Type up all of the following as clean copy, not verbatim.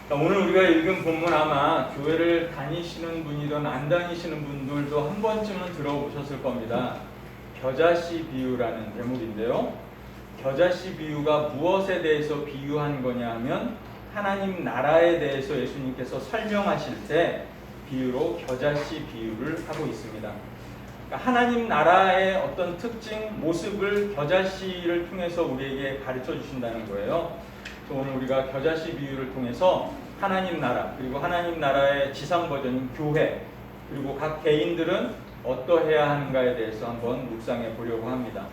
오늘 우리가 읽은 본문 아마 교회를 다니시는 분이든 안 다니시는 분들도 한 번쯤은 들어보셨을 겁니다. 겨자씨 비유라는 대목인데요. 겨자씨 비유가 무엇에 대해서 비유한 거냐 하면 하나님 나라에 대해서 예수님께서 설명하실 때 비유로 겨자씨 비유를 하고 있습니다. 그러니까 하나님 나라의 어떤 특징, 모습을 겨자씨를 통해서 우리에게 가르쳐 주신다는 거예요. 오늘 우리가 겨자씨 비유를 통해서 하나님 나라, 그리고 하나님 나라의 지상 버전인 교회, 그리고 각 개인들은 어떠해야 하는가에 대해서 한번 묵상해 보려고 합니다.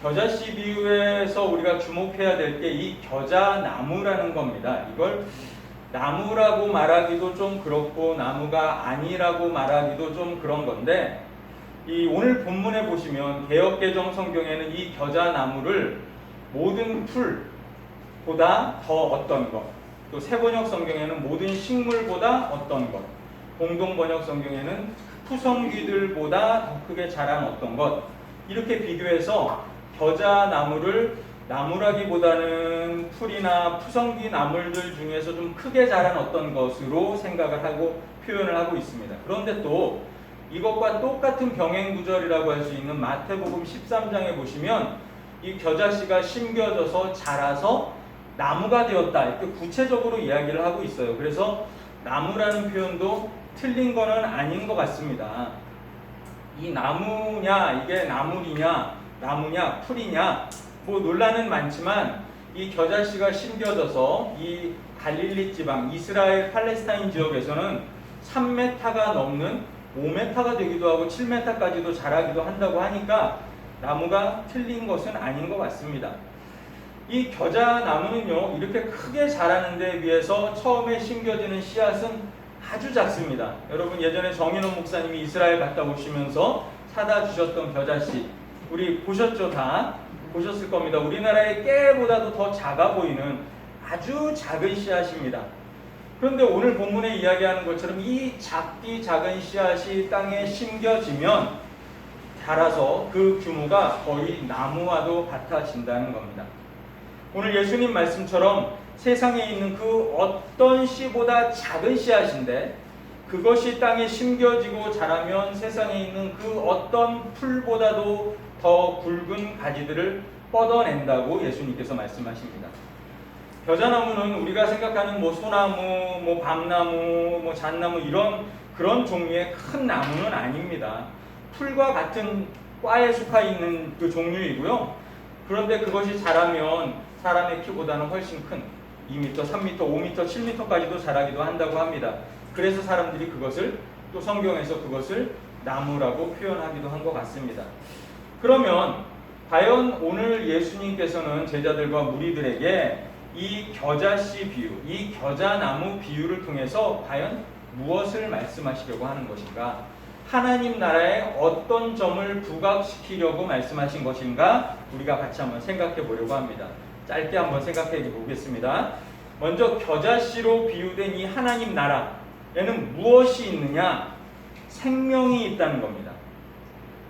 겨자씨 비유에서 우리가 주목해야 될 게 이 겨자나무라는 겁니다. 이걸 나무라고 말하기도 좀 그렇고 나무가 아니라고 말하기도 좀 그런 건데, 이 오늘 본문에 보시면 개역개정 성경에는 이 겨자나무를 모든 풀보다 더 어떤 것, 또 새번역 성경에는 모든 식물보다 어떤 것, 공동번역 성경에는 푸성귀들보다 더 크게 자란 어떤 것, 이렇게 비교해서 겨자나무를 나무라기보다는 풀이나 푸성귀 나물들 중에서 좀 크게 자란 어떤 것으로 생각을 하고 표현을 하고 있습니다. 그런데 또 이것과 똑같은 병행 구절이라고 할 수 있는 마태복음 13장에 보시면 이 겨자씨가 심겨져서 자라서 나무가 되었다, 이렇게 구체적으로 이야기를 하고 있어요. 그래서 나무라는 표현도 틀린 거는 아닌 것 같습니다. 이 나무냐, 이게 나물이냐, 나무냐, 풀이냐, 뭐 논란은 많지만 이 겨자씨가 심겨져서 이 갈릴리 지방, 이스라엘 팔레스타인 지역에서는 3m가 넘는 5m가 되기도 하고 7m까지도 자라기도 한다고 하니까 나무가 틀린 것은 아닌 것 같습니다. 이 겨자나무는요, 이렇게 크게 자라는 데 비해서 처음에 심겨지는 씨앗은 아주 작습니다. 여러분 예전에 정인원 목사님이 이스라엘 갔다 오시면서 사다 주셨던 겨자씨, 우리 보셨죠? 다 보셨을 겁니다. 우리나라의 깨보다도 더 작아 보이는 아주 작은 씨앗입니다. 그런데 오늘 본문에 이야기하는 것처럼 이 작은 씨앗이 땅에 심겨지면 자라서 그 규모가 거의 나무와도 같아진다는 겁니다. 오늘 예수님 말씀처럼 세상에 있는 그 어떤 씨보다 작은 씨앗인데 그것이 땅에 심겨지고 자라면 세상에 있는 그 어떤 풀보다도 더 굵은 가지들을 뻗어낸다고 예수님께서 말씀하십니다. 겨자나무는 우리가 생각하는 뭐 소나무, 뭐 밤나무, 뭐 잣나무 이런 그런 종류의 큰 나무는 아닙니다. 풀과 같은 과에 속해 있는 그 종류이고요. 그런데 그것이 자라면 사람의 키보다는 훨씬 큰 2m, 3m, 5m, 7m까지도 자라기도 한다고 합니다. 그래서 사람들이 그것을 또 성경에서 그것을 나무라고 표현하기도 한 것 같습니다. 그러면 과연 오늘 예수님께서는 제자들과 무리들에게 이 겨자씨 비유, 이 겨자나무 비유를 통해서 과연 무엇을 말씀하시려고 하는 것인가? 하나님 나라의 어떤 점을 부각시키려고 말씀하신 것인가? 우리가 같이 한번 생각해 보려고 합니다. 짧게 한번 생각해 보겠습니다. 먼저 겨자씨로 비유된 이 하나님 나라에는 무엇이 있느냐? 생명이 있다는 겁니다.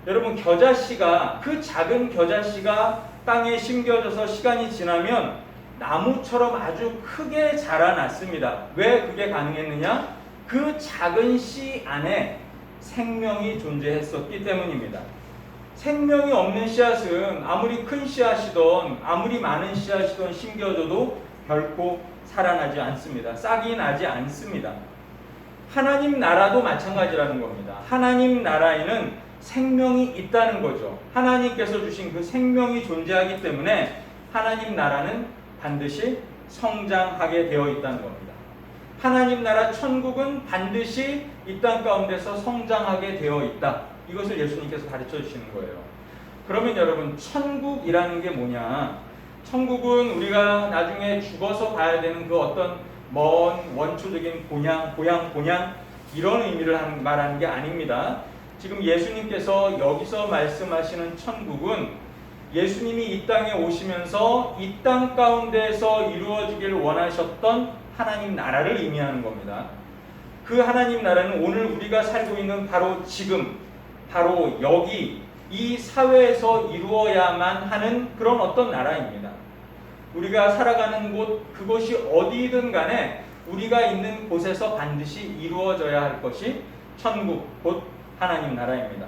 여러분 겨자씨가, 그 작은 겨자씨가 땅에 심겨져서 시간이 지나면 나무처럼 아주 크게 자라났습니다. 왜 그게 가능했느냐? 그 작은 씨 안에 생명이 존재했었기 때문입니다. 생명이 없는 씨앗은 아무리 큰 씨앗이든 아무리 많은 씨앗이든 심겨져도 결코 살아나지 않습니다. 싹이 나지 않습니다. 하나님 나라도 마찬가지라는 겁니다. 하나님 나라에는 생명이 있다는 거죠. 하나님께서 주신 그 생명이 존재하기 때문에 하나님 나라는 반드시 성장하게 되어 있다는 겁니다. 하나님 나라 천국은 반드시 이 땅 가운데서 성장하게 되어 있다. 이것을 예수님께서 가르쳐 주시는 거예요. 그러면 여러분, 천국이라는 게 뭐냐? 천국은 우리가 나중에 죽어서 가야 되는 그 어떤 먼 원초적인 고향 이런 의미를 말하는 게 아닙니다. 지금 예수님께서 여기서 말씀하시는 천국은 예수님이 이 땅에 오시면서 이 땅 가운데서 이루어지길 원하셨던 하나님 나라를 의미하는 겁니다. 그 하나님 나라는 오늘 우리가 살고 있는 바로 지금, 바로 여기 이 사회에서 이루어야만 하는 그런 어떤 나라입니다. 우리가 살아가는 곳, 그것이 어디든 간에 우리가 있는 곳에서 반드시 이루어져야 할 것이 천국, 곧 하나님 나라입니다.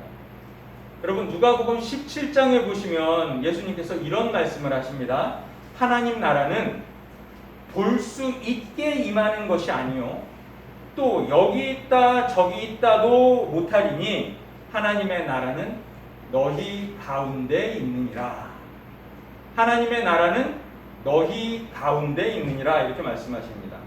여러분, 누가복음 17장에 보시면 예수님께서 이런 말씀을 하십니다. 하나님 나라는 볼 수 있게 임하는 것이 아니요 또 여기 있다 저기 있다도 못하리니 하나님의 나라는 너희 가운데 있느니라. 하나님의 나라는 너희 가운데 있느니라 이렇게 말씀하십니다.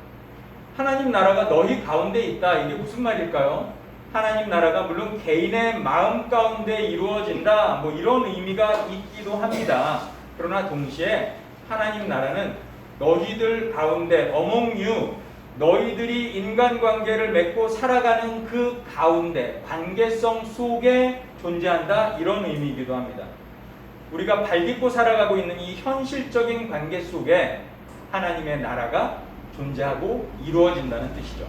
하나님 나라가 너희 가운데 있다, 이게 무슨 말일까요? 하나님 나라가 물론 개인의 마음 가운데 이루어진다, 뭐 이런 의미가 있기도 합니다. 그러나 동시에 하나님 나라는 너희들 가운데, among you, 너희들이 인간관계를 맺고 살아가는 그 가운데, 관계성 속에 존재한다, 이런 의미이기도 합니다. 우리가 발딛고 살아가고 있는 이 현실적인 관계 속에 하나님의 나라가 존재하고 이루어진다는 뜻이죠.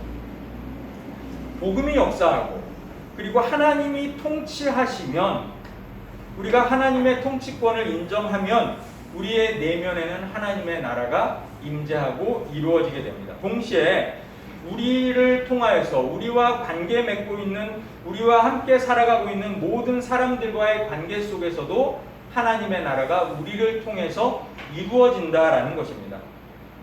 복음이 역사하고 그리고 하나님이 통치하시면, 우리가 하나님의 통치권을 인정하면 우리의 내면에는 하나님의 나라가 임재하고 이루어지게 됩니다. 동시에 우리를 통하여서 우리와 관계 맺고 있는, 우리와 함께 살아가고 있는 모든 사람들과의 관계 속에서도 하나님의 나라가 우리를 통해서 이루어진다라는 것입니다.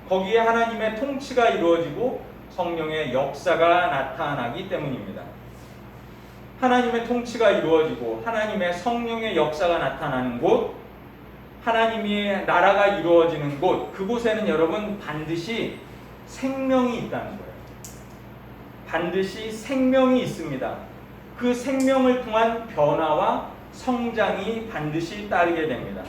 거기에 하나님의 통치가 이루어지고 성령의 역사가 나타나기 때문입니다. 하나님의 통치가 이루어지고 하나님의 성령의 역사가 나타나는 곳, 하나님의 나라가 이루어지는 곳, 그곳에는 여러분 반드시 생명이 있다는 거예요. 반드시 생명이 있습니다. 그 생명을 통한 변화와 성장이 반드시 따르게 됩니다.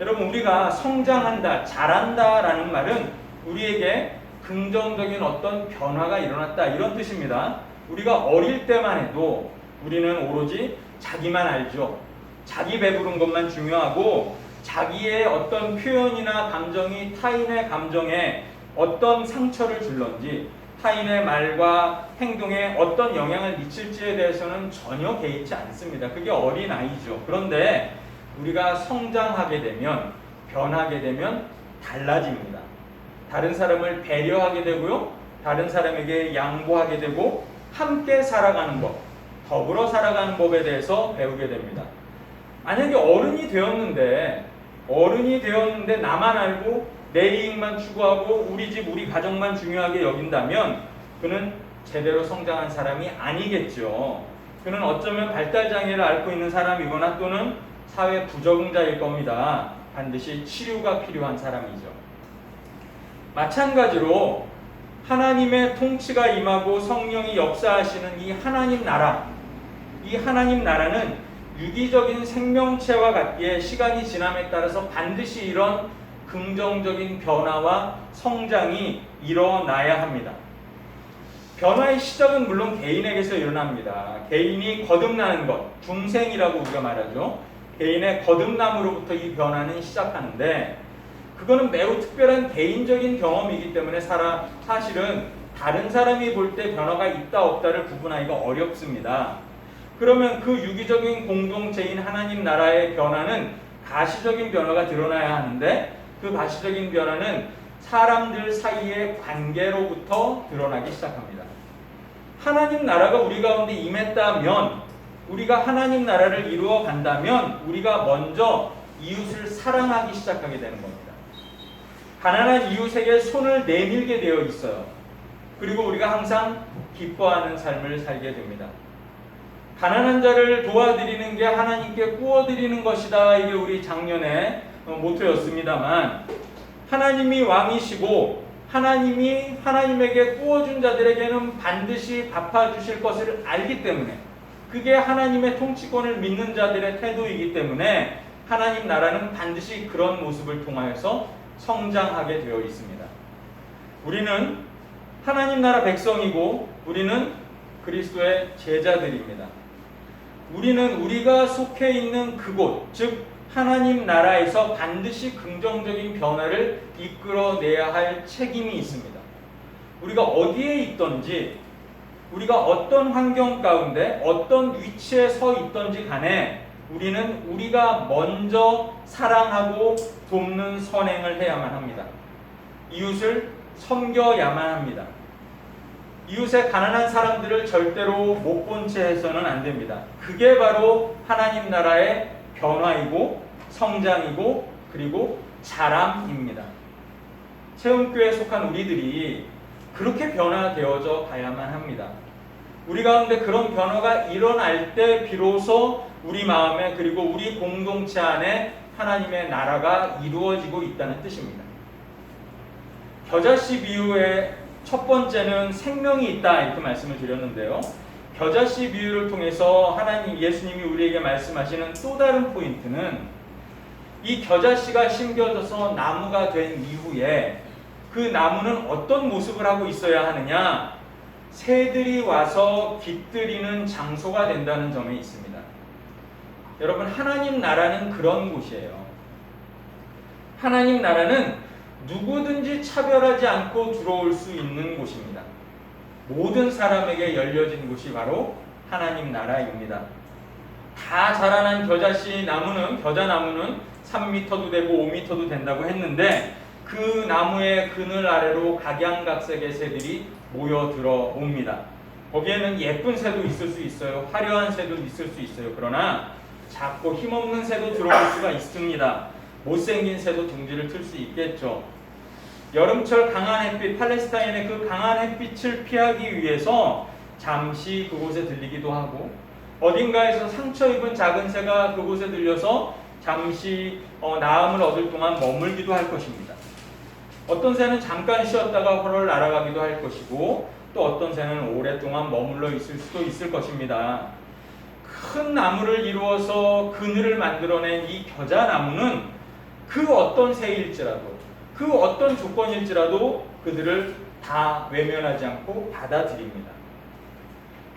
여러분, 우리가 성장한다, 자란다라는 말은 우리에게 긍정적인 어떤 변화가 일어났다, 이런 뜻입니다. 우리가 어릴 때만 해도 우리는 오로지 자기만 알죠. 자기 배부른 것만 중요하고 자기의 어떤 표현이나 감정이 타인의 감정에 어떤 상처를 줄런지, 타인의 말과 행동에 어떤 영향을 미칠지에 대해서는 전혀 개의치 않습니다. 그게 어린아이죠. 그런데 우리가 성장하게 되면, 변하게 되면 달라집니다. 다른 사람을 배려하게 되고요, 다른 사람에게 양보하게 되고, 함께 살아가는 법, 더불어 살아가는 법에 대해서 배우게 됩니다. 만약에 어른이 되었는데 나만 알고 내 이익만 추구하고 우리 집, 우리 가정만 중요하게 여긴다면 그는 제대로 성장한 사람이 아니겠죠. 그는 어쩌면 발달장애를 앓고 있는 사람이거나 또는 사회 부적응자일 겁니다. 반드시 치료가 필요한 사람이죠. 마찬가지로 하나님의 통치가 임하고 성령이 역사하시는 이 하나님 나라, 이 하나님 나라는 유기적인 생명체와 같기에 시간이 지남에 따라서 반드시 이런 긍정적인 변화와 성장이 일어나야 합니다. 변화의 시작은 물론 개인에게서 일어납니다. 개인이 거듭나는 것, 중생이라고 우리가 말하죠. 개인의 거듭남으로부터 이 변화는 시작하는데, 그거는 매우 특별한 개인적인 경험이기 때문에 사실은 다른 사람이 볼 때 변화가 있다 없다를 구분하기가 어렵습니다. 그러면 그 유기적인 공동체인 하나님 나라의 변화는 가시적인 변화가 드러나야 하는데, 그 가시적인 변화는 사람들 사이의 관계로부터 드러나기 시작합니다. 하나님 나라가 우리 가운데 임했다면, 우리가 하나님 나라를 이루어 간다면 우리가 먼저 이웃을 사랑하기 시작하게 되는 겁니다. 가난한 이웃에게 손을 내밀게 되어 있어요. 그리고 우리가 항상 기뻐하는 삶을 살게 됩니다. 가난한 자를 도와드리는 게 하나님께 구워드리는 것이다, 이게 우리 작년에 모토였습니다만, 하나님이 왕이시고 하나님이 하나님에게 구워준 자들에게는 반드시 갚아주실 것을 알기 때문에, 그게 하나님의 통치권을 믿는 자들의 태도이기 때문에 하나님 나라는 반드시 그런 모습을 통하여서 성장하게 되어 있습니다. 우리는 하나님 나라 백성이고 우리는 그리스도의 제자들입니다. 우리는 우리가 속해 있는 그곳, 즉 하나님 나라에서 반드시 긍정적인 변화를 이끌어내야 할 책임이 있습니다. 우리가 어디에 있든지, 우리가 어떤 환경 가운데 어떤 위치에 서 있든지 간에 우리는 우리가 먼저 사랑하고 돕는 선행을 해야만 합니다. 이웃을 섬겨야만 합니다. 이웃의 가난한 사람들을 절대로 못 본 채 해서는 안 됩니다. 그게 바로 하나님 나라의 변화이고 성장이고 그리고 자람입니다. 체험교회에 속한 우리들이 그렇게 변화되어져 가야만 합니다. 우리 가운데 그런 변화가 일어날 때 비로소 우리 마음에 그리고 우리 공동체 안에 하나님의 나라가 이루어지고 있다는 뜻입니다. 겨자씨 비유의 첫 번째는 생명이 있다 이렇게 말씀을 드렸는데요. 겨자씨 비유를 통해서 예수님이 우리에게 말씀하시는 또 다른 포인트는 이 겨자씨가 심겨져서 나무가 된 이후에 그 나무는 어떤 모습을 하고 있어야 하느냐? 새들이 와서 깃들이는 장소가 된다는 점에 있습니다. 여러분, 하나님 나라는 그런 곳이에요. 하나님 나라는 누구든지 차별하지 않고 들어올 수 있는 곳입니다. 모든 사람에게 열려진 곳이 바로 하나님 나라입니다. 다 자라난 겨자나무는 3m도 되고 5m도 된다고 했는데 그 나무의 그늘 아래로 각양각색의 새들이 모여들어 옵니다. 거기에는 예쁜 새도 있을 수 있어요. 화려한 새도 있을 수 있어요. 그러나 작고 힘없는 새도 들어올 수가 있습니다. 못생긴 새도 둥지를 틀 수 있겠죠. 여름철 강한 햇빛, 팔레스타인의 그 강한 햇빛을 피하기 위해서 잠시 그곳에 들리기도 하고 어딘가에서 상처 입은 작은 새가 그곳에 들려서 잠시 나음을 얻을 동안 머물기도 할 것입니다. 어떤 새는 잠깐 쉬었다가 헐헐 날아가기도 할 것이고 또 어떤 새는 오랫동안 머물러 있을 수도 있을 것입니다. 큰 나무를 이루어서 그늘을 만들어낸 이 겨자나무는 그 어떤 새일지라도 그 어떤 조건일지라도 그들을 다 외면하지 않고 받아들입니다.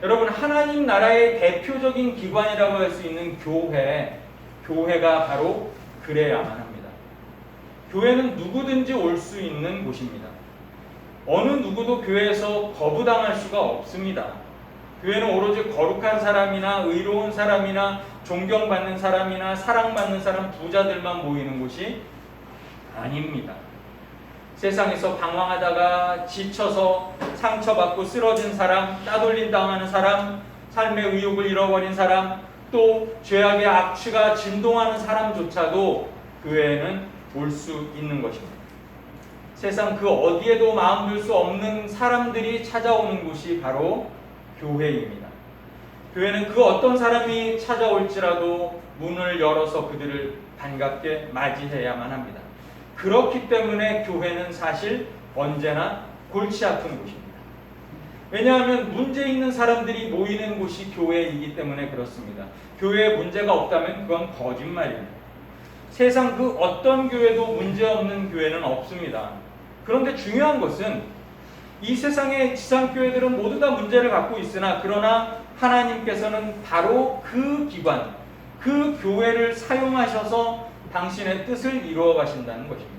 여러분, 하나님 나라의 대표적인 기관이라고 할 수 있는 교회가 바로 그래야만 합니다. 교회는 누구든지 올 수 있는 곳입니다. 어느 누구도 교회에서 거부당할 수가 없습니다. 교회는 오로지 거룩한 사람이나 의로운 사람이나 존경받는 사람이나 사랑받는 사람, 부자들만 모이는 곳이 아닙니다. 세상에서 방황하다가 지쳐서 상처받고 쓰러진 사람, 따돌림 당하는 사람, 삶의 의욕을 잃어버린 사람, 또 죄악의 악취가 진동하는 사람조차도 교회에는 올 수 있는 것입니다. 세상 그 어디에도 마음 둘 수 없는 사람들이 찾아오는 곳이 바로 교회입니다. 교회는 그 어떤 사람이 찾아올지라도 문을 열어서 그들을 반갑게 맞이해야만 합니다. 그렇기 때문에 교회는 사실 언제나 골치 아픈 곳입니다. 왜냐하면 문제 있는 사람들이 모이는 곳이 교회이기 때문에 그렇습니다. 교회에 문제가 없다면 그건 거짓말입니다. 세상 그 어떤 교회도 문제없는 교회는 없습니다. 그런데 중요한 것은 이 세상의 지상교회들은 모두 다 문제를 갖고 있으나 그러나 하나님께서는 바로 그 기관, 그 교회를 사용하셔서 당신의 뜻을 이루어 가신다는 것입니다.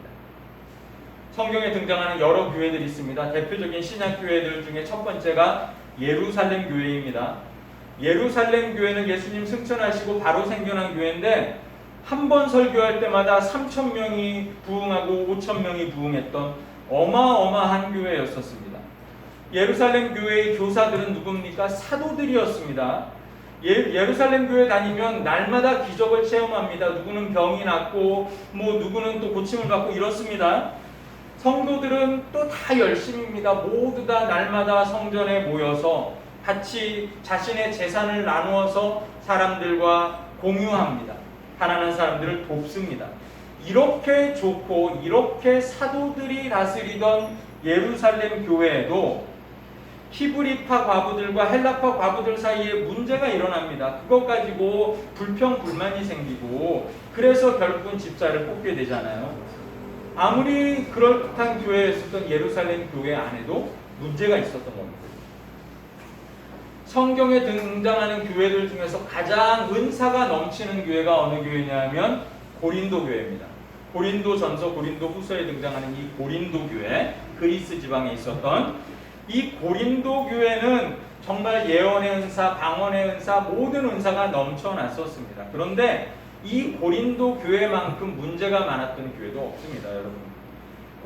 성경에 등장하는 여러 교회들이 있습니다. 대표적인 신약 교회들 중에 첫 번째가 예루살렘 교회입니다. 예루살렘 교회는 예수님 승천하시고 바로 생겨난 교회인데 한 번 설교할 때마다 3,000명이 부흥하고 5,000명이 부흥했던 어마어마한 교회였었습니다. 예루살렘 교회의 교사들은 누굽니까? 사도들이었습니다. 예루살렘 교회 다니면 날마다 기적을 체험합니다. 누구는 병이 낫고 누구는 또 고침을 받고 이렇습니다. 성도들은 또 다 열심입니다. 모두 다 날마다 성전에 모여서 같이 자신의 재산을 나누어서 사람들과 공유합니다. 가난한 사람들을 돕습니다. 이렇게 좋고 이렇게 사도들이 다스리던 예루살렘 교회에도 히브리파 과부들과 헬라파 과부들 사이에 문제가 일어납니다. 그것 가지고 불평불만이 생기고 그래서 결국은 집사를 뽑게 되잖아요. 아무리 그럴듯한 교회였었던 예루살렘 교회 안에도 문제가 있었던 겁니다. 성경에 등장하는 교회들 중에서 가장 은사가 넘치는 교회가 어느 교회냐면 고린도 교회입니다. 고린도 전서, 고린도 후서에 등장하는 이 고린도 교회, 그리스 지방에 있었던 이 고린도 교회는 정말 예언의 은사, 방언의 은사, 모든 은사가 넘쳐났었습니다. 그런데 이 고린도 교회만큼 문제가 많았던 교회도 없습니다, 여러분.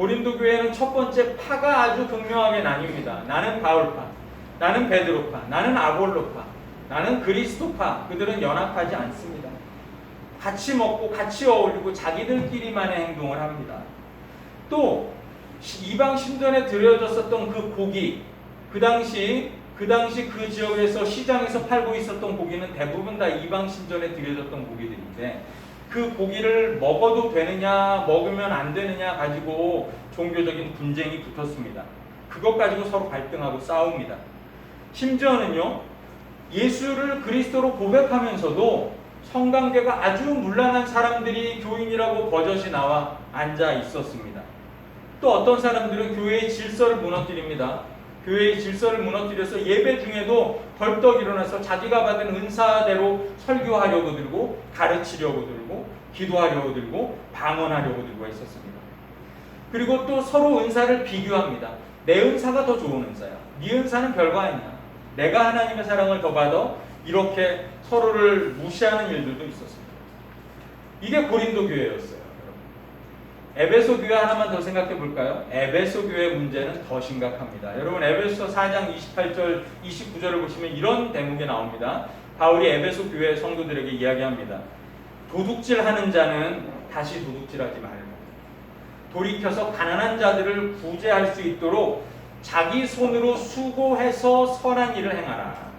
고린도 교회는 첫 번째 파가 아주 극명하게 나뉩니다. 나는 바울파, 나는 베드로파, 나는 아볼로파, 나는 그리스도파. 그들은 연합하지 않습니다. 같이 먹고 같이 어울리고 자기들끼리만의 행동을 합니다. 또 이방 신전에 드려졌었던 그 고기, 그 당시 그 지역에서 시장에서 팔고 있었던 고기는 대부분 다 이방 신전에 드려졌던 고기들인데, 그 고기를 먹어도 되느냐 먹으면 안 되느냐 가지고 종교적인 분쟁이 붙었습니다. 그것 가지고 서로 갈등하고 싸웁니다. 심지어는요, 예수를 그리스도로 고백하면서도 성관계가 아주 문란한 사람들이 교인이라고 버젓이 나와 앉아 있었습니다. 또 어떤 사람들은 교회의 질서를 무너뜨립니다. 교회의 질서를 무너뜨려서 예배 중에도 벌떡 일어나서 자기가 받은 은사대로 설교하려고 들고, 가르치려고 들고, 기도하려고 들고, 방언하려고 들고 했었습니다. 그리고 또 서로 은사를 비교합니다. 내 은사가 더 좋은 은사야. 네 은사는 별거 아니야. 내가 하나님의 사랑을 더 받아. 이렇게 서로를 무시하는 일들도 있었습니다. 이게 고린도 교회였어요. 에베소 교회 하나만 더 생각해 볼까요? 에베소 교회 문제는 더 심각합니다. 여러분, 에베소 4장 28절 29절을 보시면 이런 대목이 나옵니다. 바울이 에베소 교회 성도들에게 이야기합니다. 도둑질하는 자는 다시 도둑질하지 말고 돌이켜서 가난한 자들을 구제할 수 있도록 자기 손으로 수고해서 선한 일을 행하라.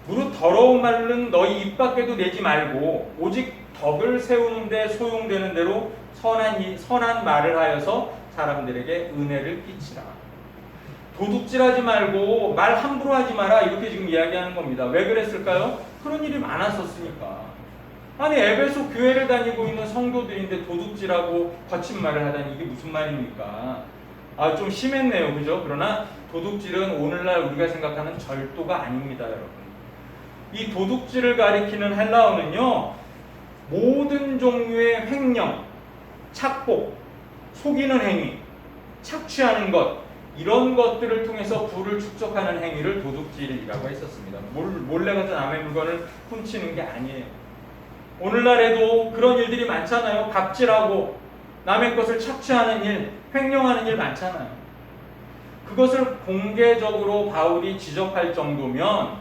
무릇 더러운 말은 너희 입 밖에도 내지 말고 오직 덕을 세우는 데 소용되는 대로 선한 말을 하여서 사람들에게 은혜를 끼치라. 도둑질하지 말고 말 함부로 하지 마라, 이렇게 지금 이야기하는 겁니다. 왜 그랬을까요? 그런 일이 많았었으니까. 아니, 에베소 교회를 다니고 있는 성도들인데 도둑질하고 거친 말을 하다니 이게 무슨 말입니까? 좀 심했네요, 그죠? 그러나 도둑질은 오늘날 우리가 생각하는 절도가 아닙니다, 여러분. 이 도둑질을 가리키는 헬라어는요, 모든 종류의 횡령, 착복, 속이는 행위, 착취하는 것, 이런 것들을 통해서 부를 축적하는 행위를 도둑질이라고 했었습니다. 몰래 가서 남의 물건을 훔치는 게 아니에요. 오늘날에도 그런 일들이 많잖아요. 갑질하고 남의 것을 착취하는 일, 횡령하는 일 많잖아요. 그것을 공개적으로 바울이 지적할 정도면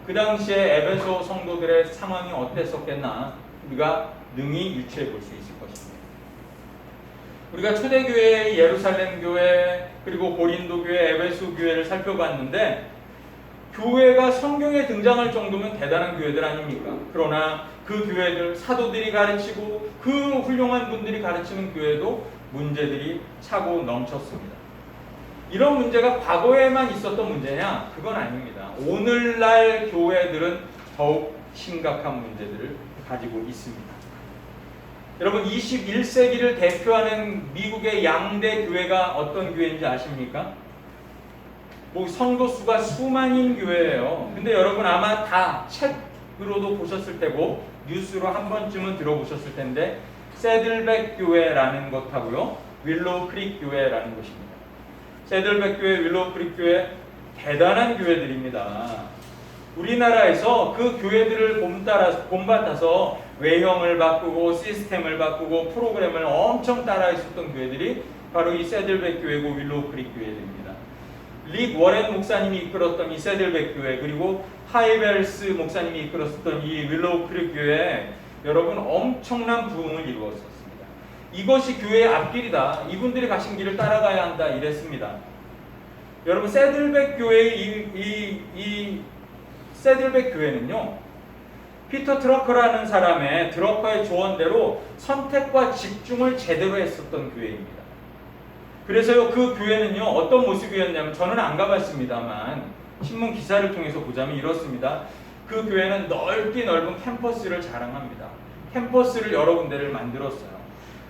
그 당시에 에베소 성도들의 상황이 어땠었겠나 우리가 능히 유추해 볼 수 있을 것입니다. 우리가 초대교회, 예루살렘 교회, 그리고 고린도 교회, 에베소 교회를 살펴봤는데 교회가 성경에 등장할 정도면 대단한 교회들 아닙니까? 그러나 그 교회들, 사도들이 가르치고 그 훌륭한 분들이 가르치는 교회도 문제들이 차고 넘쳤습니다. 이런 문제가 과거에만 있었던 문제냐? 그건 아닙니다. 오늘날 교회들은 더욱 심각한 문제들을 가지고 있습니다. 여러분, 21세기를 대표하는 미국의 양대 교회가 어떤 교회인지 아십니까? 성도 수가 수만인 교회예요. 근데 여러분 아마 다 책으로도 보셨을 테고 뉴스로 한 번쯤은 들어보셨을 텐데, 새들백 교회라는 것하고요, 윌로우 크릭 교회라는 곳입니다. 새들백 교회, 윌로우 크릭 교회, 대단한 교회들입니다. 우리나라에서 그 교회들을 본받아서 외형을 바꾸고 시스템을 바꾸고 프로그램을 엄청 따라했었던 교회들이 바로 이 새들백 교회고 윌로우 크릭 교회들입니다. 릭 워렌 목사님이 이끌었던 이 새들백 교회, 그리고 하이벨스 목사님이 이끌었던 이 윌로우 크릭 교회, 여러분 엄청난 부흥을 이루었었습니다. 이것이 교회의 앞길이다. 이분들이 가신 길을 따라가야 한다. 이랬습니다. 여러분, 새들백 교회의 이 새들백 교회는요, 피터 드러커라는 사람의 드러커의 조언대로 선택과 집중을 제대로 했었던 교회입니다. 그래서요, 그 교회는요, 어떤 모습이었냐면, 저는 안 가봤습니다만 신문 기사를 통해서 보자면 이렇습니다. 그 교회는 넓기 넓은 캠퍼스를 자랑합니다. 캠퍼스를 여러 군데를 만들었어요.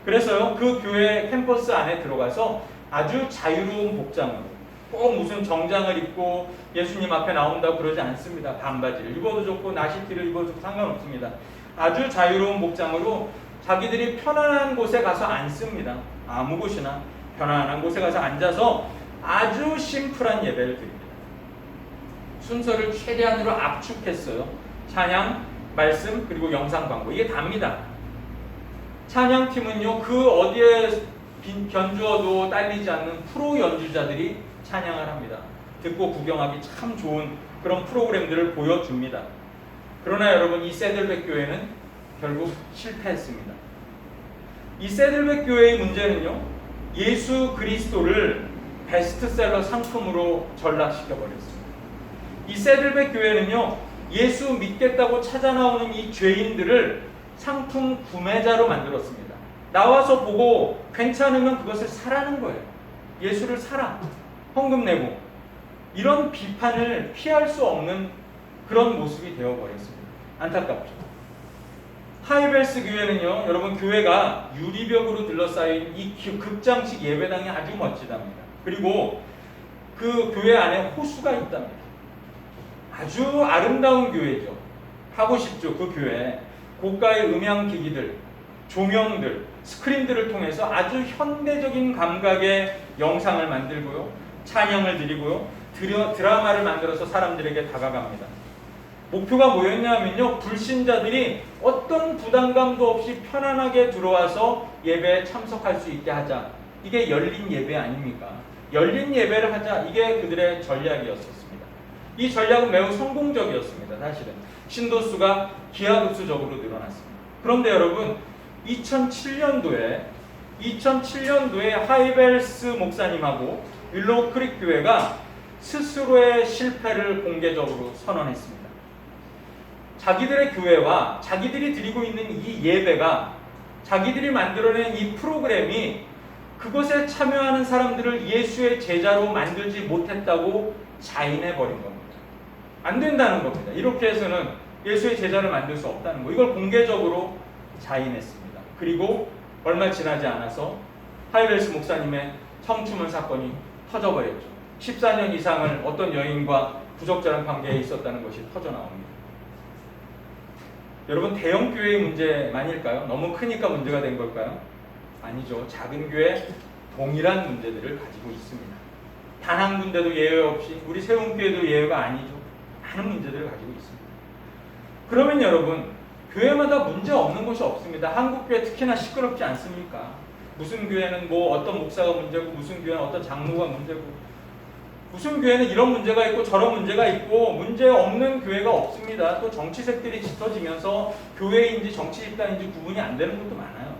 그래서요, 그 교회 캠퍼스 안에 들어가서 아주 자유로운 복장으로, 꼭 무슨 정장을 입고 예수님 앞에 나온다고 그러지 않습니다. 반바지를 입어도 좋고 나시티를 입어도 상관없습니다. 아주 자유로운 복장으로 자기들이 편안한 곳에 가서 앉습니다. 아무 곳이나 편안한 곳에 가서 앉아서 아주 심플한 예배를 드립니다. 순서를 최대한으로 압축했어요. 찬양, 말씀, 그리고 영상 광고, 이게 답니다. 찬양팀은요, 그 어디에 견주어도 딸리지 않는 프로 연주자들이 찬양을 합니다. 듣고 구경하기 참 좋은 그런 프로그램들을 보여줍니다. 그러나 여러분, 이 세들백 교회는 결국 실패했습니다. 이 세들백 교회의 문제는요, 예수 그리스도를 베스트셀러 상품으로 전락시켜 버렸습니다. 이 세들백 교회는요, 예수 믿겠다고 찾아 나오는 이 죄인들을 상품 구매자로 만들었습니다. 나와서 보고 괜찮으면 그것을 사라는 거예요. 예수를 사라, 헌금 내고. 이런 비판을 피할 수 없는 그런 모습이 되어버렸습니다. 안타깝죠. 하이벨스 교회는요, 여러분, 교회가 유리벽으로 둘러싸인 이 극장식 예배당이 아주 멋지답니다. 그리고 그 교회 안에 호수가 있답니다. 아주 아름다운 교회죠. 하고 싶죠. 그 교회 고가의 음향기기들, 조명들, 스크린들을 통해서 아주 현대적인 감각의 영상을 만들고요, 찬양을 드리고요, 드라마를 만들어서 사람들에게 다가갑니다. 목표가 뭐였냐면요, 불신자들이 어떤 부담감도 없이 편안하게 들어와서 예배에 참석할 수 있게 하자. 이게 열린 예배 아닙니까? 열린 예배를 하자. 이게 그들의 전략이었습니다. 이 전략은 매우 성공적이었습니다. 사실은 신도수가 기하급수적으로 늘어났습니다. 그런데 여러분, 2007년도에 하이벨스 목사님하고 윌로우 크릭 교회가 스스로의 실패를 공개적으로 선언했습니다. 자기들의 교회와 자기들이 드리고 있는 이 예배가, 자기들이 만들어낸 이 프로그램이 그것에 참여하는 사람들을 예수의 제자로 만들지 못했다고 자인해버린 겁니다. 안 된다는 겁니다. 이렇게 해서는 예수의 제자를 만들 수 없다는 거, 이걸 공개적으로 자인했습니다. 그리고 얼마 지나지 않아서 하이벨스 목사님의 성추문 사건이 터져버렸죠. 14년 이상을 어떤 여인과 부적절한 관계에 있었다는 것이 터져나옵니다. 여러분, 대형 교회의 문제만일까요? 너무 크니까 문제가 된 걸까요? 아니죠. 작은 교회 동일한 문제들을 가지고 있습니다. 단 한 군데도 예외 없이, 우리 세운교회도 예외가 아니죠. 많은 문제들을 가지고 있습니다. 그러면 여러분, 교회마다 문제 없는 곳이 없습니다. 한국 교회 특히나 시끄럽지 않습니까? 무슨 교회는 뭐 어떤 목사가 문제고, 무슨 교회는 어떤 장로가 문제고, 무슨 교회는 이런 문제가 있고 저런 문제가 있고, 문제 없는 교회가 없습니다. 또 정치색들이 짙어지면서 교회인지 정치 집단인지 구분이 안 되는 것도 많아요.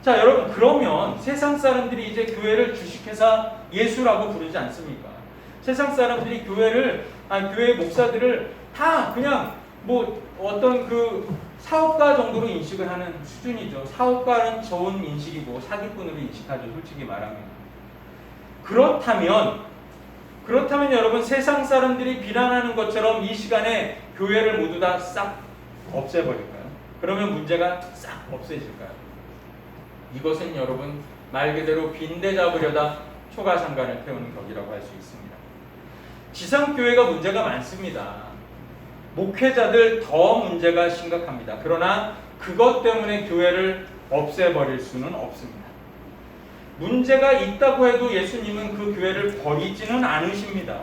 자, 여러분, 그러면 세상 사람들이 이제 교회를 주식회사 예수라고 부르지 않습니까? 세상 사람들이 교회 목사들을 다 그냥 뭐 어떤 그 사업가 정도로 인식을 하는 수준이죠. 사업가는 좋은 인식이고 사기꾼으로 인식하죠. 솔직히 말하면. 그렇다면 여러분, 세상 사람들이 비난하는 것처럼 이 시간에 교회를 모두 다 싹 없애버릴까요? 그러면 문제가 싹 없어질까요? 이것은 여러분, 말 그대로 빈대 잡으려다 초가상간을 태우는 격이라고 할 수 있습니다. 지상교회가 문제가 많습니다. 목회자들 더 문제가 심각합니다. 그러나 그것 때문에 교회를 없애버릴 수는 없습니다. 문제가 있다고 해도 예수님은 그 교회를 버리지는 않으십니다.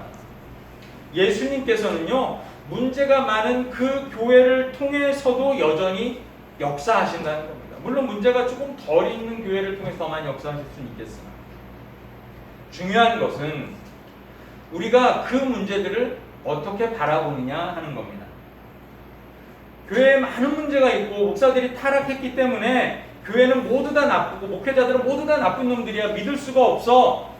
예수님께서는요, 문제가 많은 그 교회를 통해서도 여전히 역사하신다는 겁니다. 물론 문제가 조금 덜 있는 교회를 통해서 더 많이 역사하실 수는 있겠으나, 중요한 것은 우리가 그 문제들을 어떻게 바라보느냐 하는 겁니다. 교회에 많은 문제가 있고 목사들이 타락했기 때문에 교회는 모두 다 나쁘고 목회자들은 모두 다 나쁜 놈들이야, 믿을 수가 없어,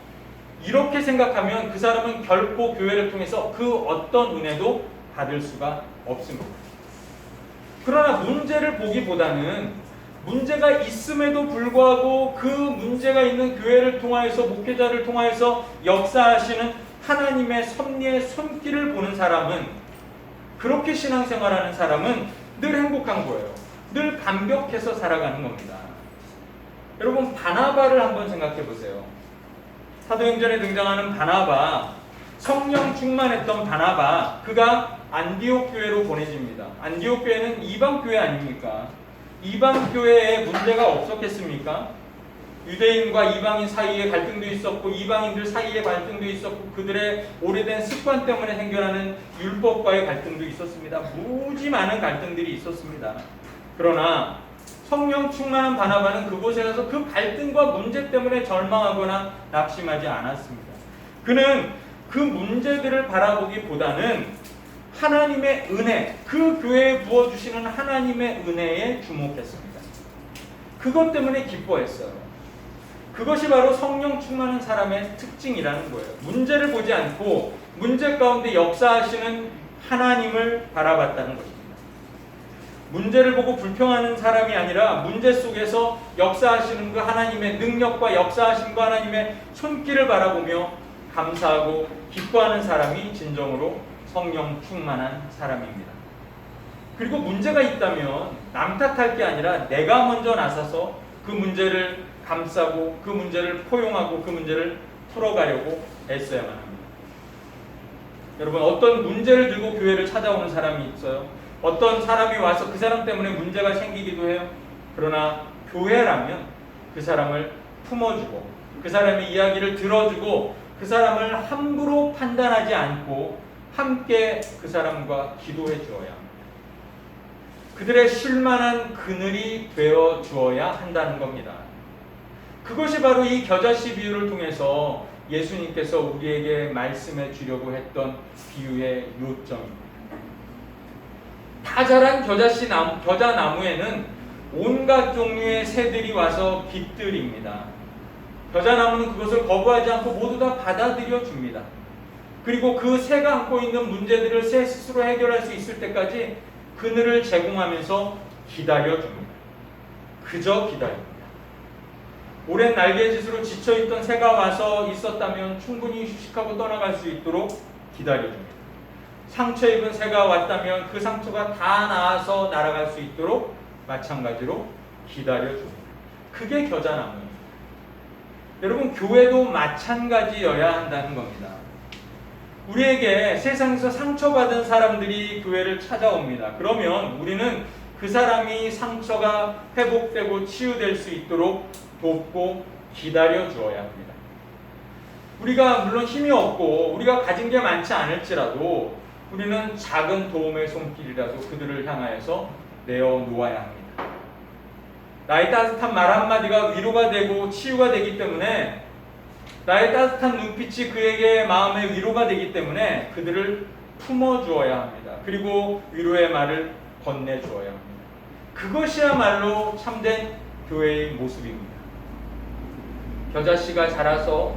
이렇게 생각하면 그 사람은 결코 교회를 통해서 그 어떤 은혜도 받을 수가 없습니다. 그러나 문제를 보기보다는 문제가 있음에도 불구하고 그 문제가 있는 교회를 통하여서, 목회자를 통하여서 역사하시는 하나님의 섭리의 손길을 보는 사람은, 그렇게 신앙생활하는 사람은 늘 행복한 거예요. 늘 감격해서 살아가는 겁니다. 여러분, 바나바를 한번 생각해 보세요. 사도행전에 등장하는 바나바, 성령 충만했던 바나바, 그가 안디옥 교회로 보내집니다. 안디옥 교회는 이방 교회 아닙니까? 이방 교회에 문제가 없었겠습니까? 유대인과 이방인 사이에 갈등도 있었고, 이방인들 사이에 갈등도 있었고, 그들의 오래된 습관 때문에 생겨나는 율법과의 갈등도 있었습니다. 무지 많은 갈등들이 있었습니다. 그러나 성령 충만한 바나바는 그곳에 가서 그 갈등과 문제 때문에 절망하거나 낙심하지 않았습니다. 그는 그 문제들을 바라보기보다는 하나님의 은혜, 그 교회에 부어주시는 하나님의 은혜에 주목했습니다. 그것 때문에 기뻐했어요. 그것이 바로 성령 충만한 사람의 특징이라는 거예요. 문제를 보지 않고 문제 가운데 역사하시는 하나님을 바라봤다는 것입니다. 문제를 보고 불평하는 사람이 아니라 문제 속에서 역사하시는 그 하나님의 능력과 역사하신 그 하나님의 손길을 바라보며 감사하고 기뻐하는 사람이 진정으로 성령 충만한 사람입니다. 그리고 문제가 있다면 남 탓할 게 아니라 내가 먼저 나서서 그 문제를 감싸고 그 문제를 포용하고 그 문제를 풀어가려고 애써야만 합니다. 여러분, 어떤 문제를 들고 교회를 찾아오는 사람이 있어요. 어떤 사람이 와서 그 사람 때문에 문제가 생기기도 해요. 그러나 교회라면 그 사람을 품어주고 그 사람의 이야기를 들어주고 그 사람을 함부로 판단하지 않고 함께 그 사람과 기도해 주어야 합니다. 그들의 쉴만한 그늘이 되어 주어야 한다는 겁니다. 그것이 바로 이 겨자씨 비유를 통해서 예수님께서 우리에게 말씀해 주려고 했던 비유의 요점입니다. 다 자란 겨자나무에는 온갖 종류의 새들이 와서 깃들입니다. 겨자나무는 그것을 거부하지 않고 모두 다 받아들여 줍니다. 그리고 그 새가 안고 있는 문제들을 새 스스로 해결할 수 있을 때까지 그늘을 제공하면서 기다려줍니다. 그저 기다립니다. 오랜 날개짓으로 지쳐있던 새가 와서 있었다면 충분히 휴식하고 떠나갈 수 있도록 기다려줍니다. 상처 입은 새가 왔다면 그 상처가 다 나아서 날아갈 수 있도록 마찬가지로 기다려줍니다. 그게 겨자나무입니다. 여러분, 교회도 마찬가지여야 한다는 겁니다. 우리에게 세상에서 상처받은 사람들이 교회를 찾아옵니다. 그러면 우리는 그 사람이 상처가 회복되고 치유될 수 있도록 돕고 기다려 주어야 합니다. 우리가 물론 힘이 없고 우리가 가진 게 많지 않을지라도 우리는 작은 도움의 손길이라도 그들을 향하여서 내어놓아야 합니다. 나의 따뜻한 말 한마디가 위로가 되고 치유가 되기 때문에, 나의 따뜻한 눈빛이 그에게 마음의 위로가 되기 때문에 그들을 품어주어야 합니다. 그리고 위로의 말을 건네주어야 합니다. 그것이야말로 참된 교회의 모습입니다. 겨자씨가 자라서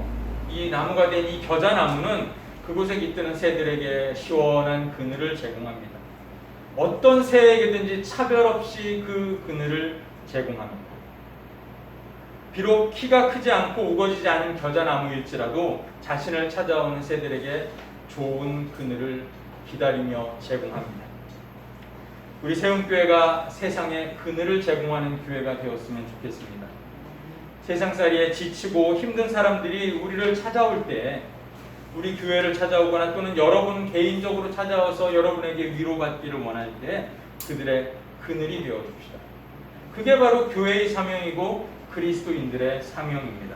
이 나무가 된 이 겨자나무는 그곳에 깃드는 새들에게 시원한 그늘을 제공합니다. 어떤 새에게든지 차별 없이 그 그늘을 제공합니다. 비록 키가 크지 않고 우거지지 않은 겨자나무일지라도 자신을 찾아오는 새들에게 좋은 그늘을 기다리며 제공합니다. 우리 세움교회가 세상에 그늘을 제공하는 교회가 되었으면 좋겠습니다. 세상살이에 지치고 힘든 사람들이 우리를 찾아올 때, 우리 교회를 찾아오거나 또는 여러분 개인적으로 찾아와서 여러분에게 위로받기를 원할 때 그들의 그늘이 되어줍시다. 그게 바로 교회의 사명이고 그리스도인들의 사명입니다.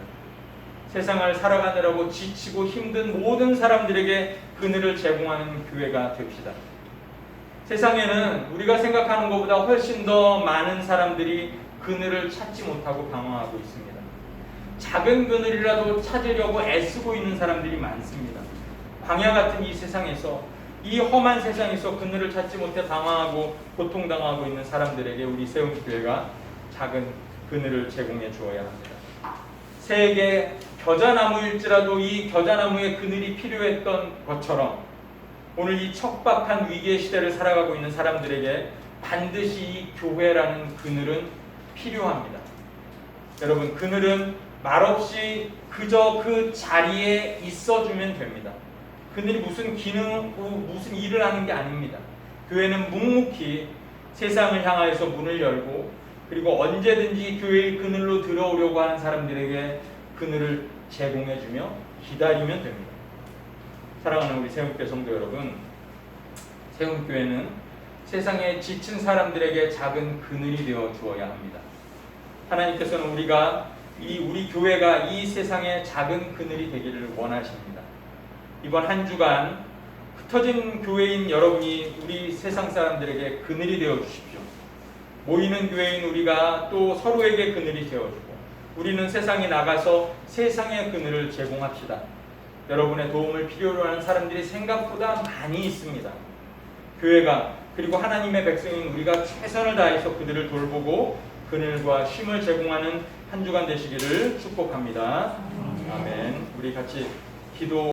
세상을 살아가느라고 지치고 힘든 모든 사람들에게 그늘을 제공하는 교회가 됩시다. 세상에는 우리가 생각하는 것보다 훨씬 더 많은 사람들이 그늘을 찾지 못하고 방황하고 있습니다. 작은 그늘이라도 찾으려고 애쓰고 있는 사람들이 많습니다. 광야 같은 이 세상에서, 이 험한 세상에서 그늘을 찾지 못해 방황하고 고통당하고 있는 사람들에게 우리 세움교회가 작은 그늘을 제공해 주어야 합니다. 새에게 겨자나무일지라도 이 겨자나무의 그늘이 필요했던 것처럼 오늘 이 척박한 위기의 시대를 살아가고 있는 사람들에게 반드시 이 교회라는 그늘은 필요합니다. 여러분, 그늘은 말없이 그저 그 자리에 있어주면 됩니다. 그늘이 무슨 기능, 무슨 일을 하는 게 아닙니다. 교회는 묵묵히 세상을 향하여서 문을 열고 그리고 언제든지 교회의 그늘로 들어오려고 하는 사람들에게 그늘을 제공해주며 기다리면 됩니다. 사랑하는 우리 세움교회 성도 여러분, 세움교회는 세상에 지친 사람들에게 작은 그늘이 되어 주어야 합니다. 하나님께서는 우리 교회가 이 세상에 작은 그늘이 되기를 원하십니다. 이번 한 주간 흩어진 교회인 여러분이 우리 세상 사람들에게 그늘이 되어 주십시오. 모이는 교회인 우리가 또 서로에게 그늘이 되어주고 우리는 세상에 나가서 세상의 그늘을 제공합시다. 여러분의 도움을 필요로 하는 사람들이 생각보다 많이 있습니다. 교회가 그리고 하나님의 백성인 우리가 최선을 다해서 그들을 돌보고 그늘과 쉼을 제공하는 한 주간 되시기를 축복합니다. 아멘. 우리 같이 기도